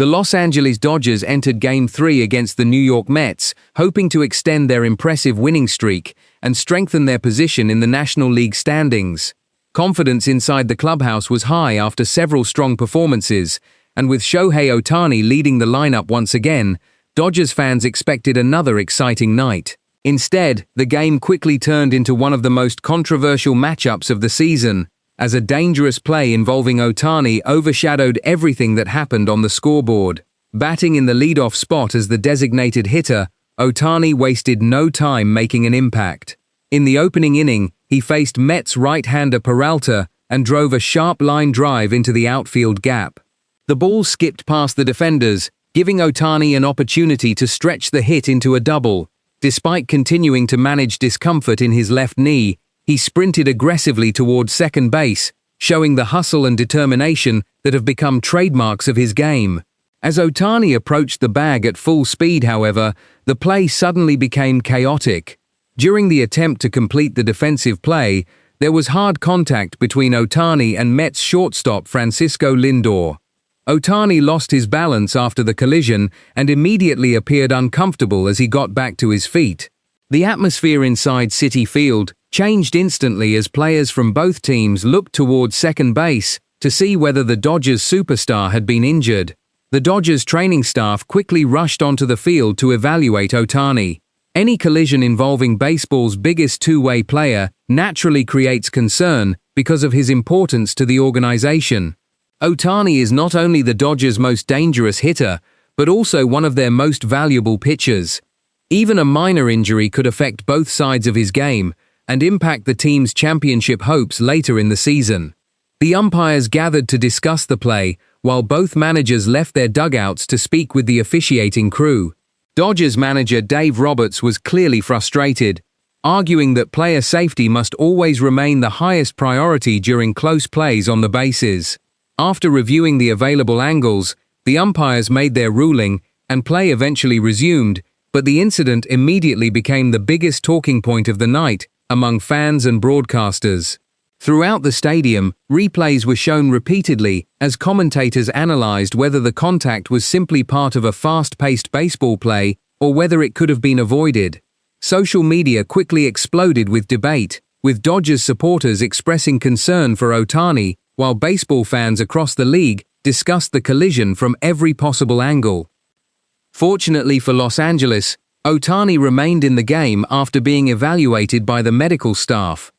The Los Angeles Dodgers entered Game 3 against the New York Mets, hoping to extend their impressive winning streak and strengthen their position in the National League standings. Confidence inside the clubhouse was high after several strong performances, and with Shohei Ohtani leading the lineup once again, Dodgers fans expected another exciting night. Instead, the game quickly turned into one of the most controversial matchups of the season, as a dangerous play involving Ohtani overshadowed everything that happened on the scoreboard. Batting in the leadoff spot as the designated hitter, Ohtani wasted no time making an impact. In the opening inning, he faced Mets right-hander Peralta and drove a sharp line drive into the outfield gap. The ball skipped past the defenders, giving Ohtani an opportunity to stretch the hit into a double. Despite continuing to manage discomfort in his left knee, he sprinted aggressively towards second base, showing the hustle and determination that have become trademarks of his game. As Ohtani approached the bag at full speed, however, the play suddenly became chaotic. During the attempt to complete the defensive play, there was hard contact between Ohtani and Mets shortstop Francisco Lindor. Ohtani lost his balance after the collision and immediately appeared uncomfortable as he got back to his feet. The atmosphere inside Citi Field changed instantly as players from both teams looked towards second base to see whether the Dodgers superstar had been injured. The Dodgers training staff quickly rushed onto the field to evaluate Ohtani. Any collision involving baseball's biggest two-way player naturally creates concern because of his importance to the organization. Ohtani is not only the Dodgers' most dangerous hitter, but also one of their most valuable pitchers. Even a minor injury could affect both sides of his game and impact the team's championship hopes later in the season. The umpires gathered to discuss the play, while both managers left their dugouts to speak with the officiating crew. Dodgers manager Dave Roberts was clearly frustrated, arguing that player safety must always remain the highest priority during close plays on the bases. After reviewing the available angles, the umpires made their ruling and play eventually resumed, but the incident immediately became the biggest talking point of the night among fans and broadcasters. Throughout the stadium, replays were shown repeatedly as commentators analyzed whether the contact was simply part of a fast-paced baseball play or whether it could have been avoided. Social media quickly exploded with debate, with Dodgers supporters expressing concern for Ohtani, while baseball fans across the league discussed the collision from every possible angle. Fortunately for Los Angeles, Ohtani remained in the game after being evaluated by the medical staff.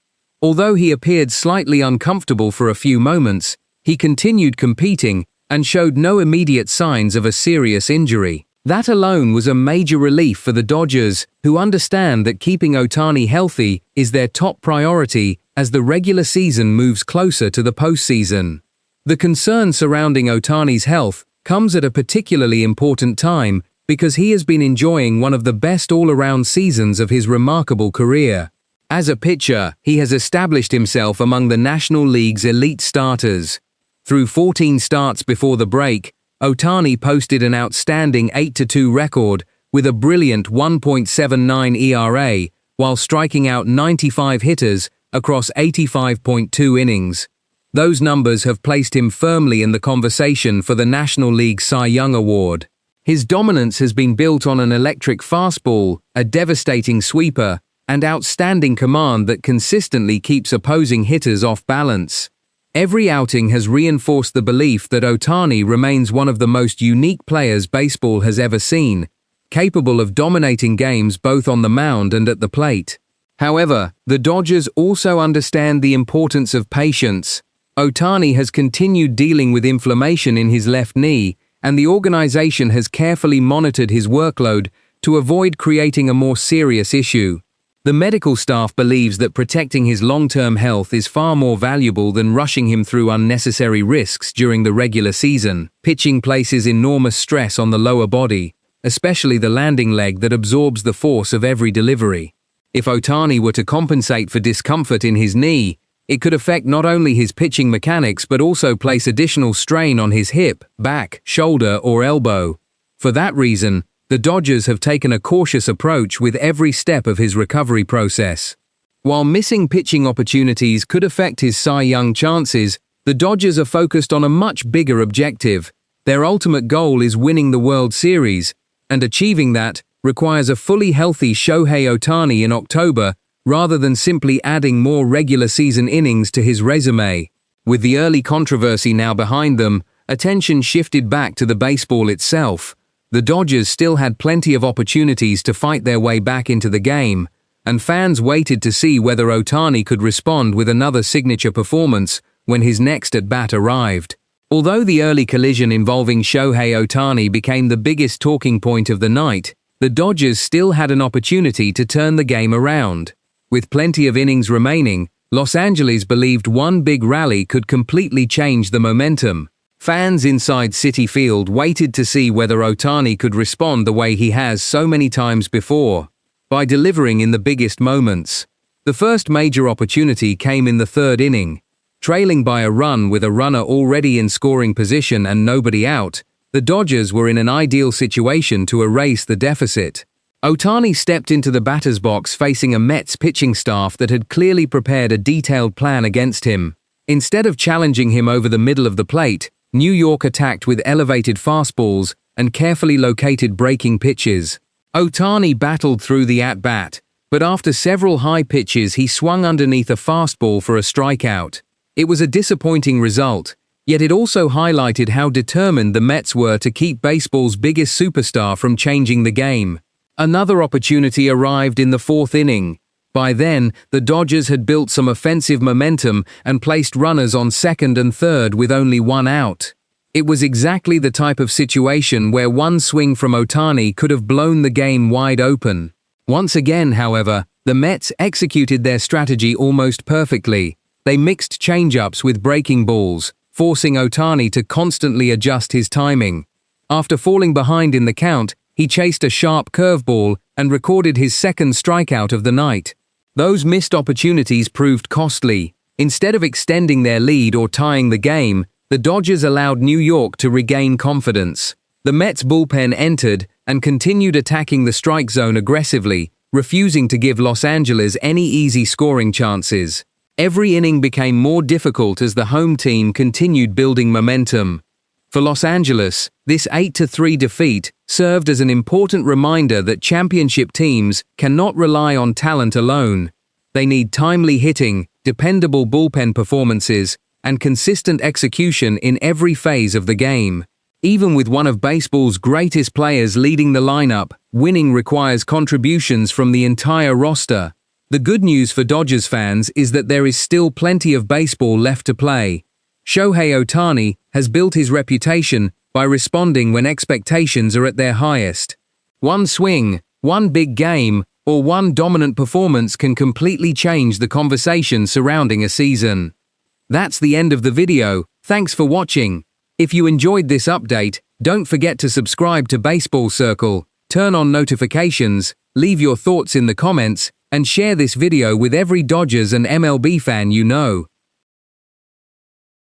Although he appeared slightly uncomfortable for a few moments, he continued competing and showed no immediate signs of a serious injury. That alone was a major relief for the Dodgers, who understand that keeping Ohtani healthy is their top priority as the regular season moves closer to the postseason. The concern surrounding Ohtani's health comes at a particularly important time because he has been enjoying one of the best all-around seasons of his remarkable career. As a pitcher, he has established himself among the National League's elite starters. Through 14 starts before the break, Ohtani posted an outstanding 8-2 record with a brilliant 1.79 ERA while striking out 95 hitters across 85.2 innings. Those numbers have placed him firmly in the conversation for the National League Cy Young Award. His dominance has been built on an electric fastball, a devastating sweeper, and outstanding command that consistently keeps opposing hitters off balance. Every outing has reinforced the belief that Ohtani remains one of the most unique players baseball has ever seen, capable of dominating games both on the mound and at the plate. However, the Dodgers also understand the importance of patience. Ohtani has continued dealing with inflammation in his left knee, and the organization has carefully monitored his workload to avoid creating a more serious issue. The medical staff believes that protecting his long-term health is far more valuable than rushing him through unnecessary risks during the regular season. Pitching places enormous stress on the lower body, especially the landing leg that absorbs the force of every delivery. If Ohtani were to compensate for discomfort in his knee, it could affect not only his pitching mechanics but also place additional strain on his hip, back, shoulder, or elbow. For that reason, the Dodgers have taken a cautious approach with every step of his recovery process. While missing pitching opportunities could affect his Cy Young chances, the Dodgers are focused on a much bigger objective: Their ultimate goal is winning the World Series, and achieving that requires a fully healthy Shohei Ohtani in October rather than simply adding more regular season innings to his resume. With the early controversy now behind them, attention shifted back to the baseball itself. The Dodgers still had plenty of opportunities to fight their way back into the game, and fans waited to see whether Ohtani could respond with another signature performance when his next at-bat arrived. Although the early collision involving Shohei Ohtani became the biggest talking point of the night, the Dodgers still had an opportunity to turn the game around. With plenty of innings remaining, Los Angeles believed one big rally could completely change the momentum. Fans inside Citi Field waited to see whether Ohtani could respond the way he has so many times before, by delivering in the biggest moments. The first major opportunity came in the third inning. Trailing by a run with a runner already in scoring position and nobody out, the Dodgers were in an ideal situation to erase the deficit. Ohtani stepped into the batter's box facing a Mets pitching staff that had clearly prepared a detailed plan against him. Instead of challenging him over the middle of the plate, New York attacked with elevated fastballs and carefully located breaking pitches. Ohtani battled through the at-bat, but after several high pitches he swung underneath a fastball for a strikeout. It was a disappointing result, yet it also highlighted how determined the Mets were to keep baseball's biggest superstar from changing the game. Another opportunity arrived in the fourth inning. By then, the Dodgers had built some offensive momentum and placed runners on second and third with only one out. It was exactly the type of situation where one swing from Ohtani could have blown the game wide open. Once again, however, the Mets executed their strategy almost perfectly. They mixed changeups with breaking balls, forcing Ohtani to constantly adjust his timing. After falling behind in the count, he chased a sharp curveball and recorded his second strikeout of the night. Those missed opportunities proved costly. Instead of extending their lead or tying the game, the Dodgers allowed New York to regain confidence. The Mets bullpen entered and continued attacking the strike zone aggressively, refusing to give Los Angeles any easy scoring chances. Every inning became more difficult as the home team continued building momentum. For Los Angeles, this 8-3 defeat served as an important reminder that championship teams cannot rely on talent alone. They need timely hitting, dependable bullpen performances, and consistent execution in every phase of the game. Even with one of baseball's greatest players leading the lineup, winning requires contributions from the entire roster. The good news for Dodgers fans is that there is still plenty of baseball left to play. Shohei Ohtani has built his reputation by responding when expectations are at their highest. One swing, one big game, or one dominant performance can completely change the conversation surrounding a season. That's the end of the video. Thanks for watching. If you enjoyed this update, don't forget to subscribe to Baseball Circle, turn on notifications, leave your thoughts in the comments, and share this video with every Dodgers and MLB fan you know.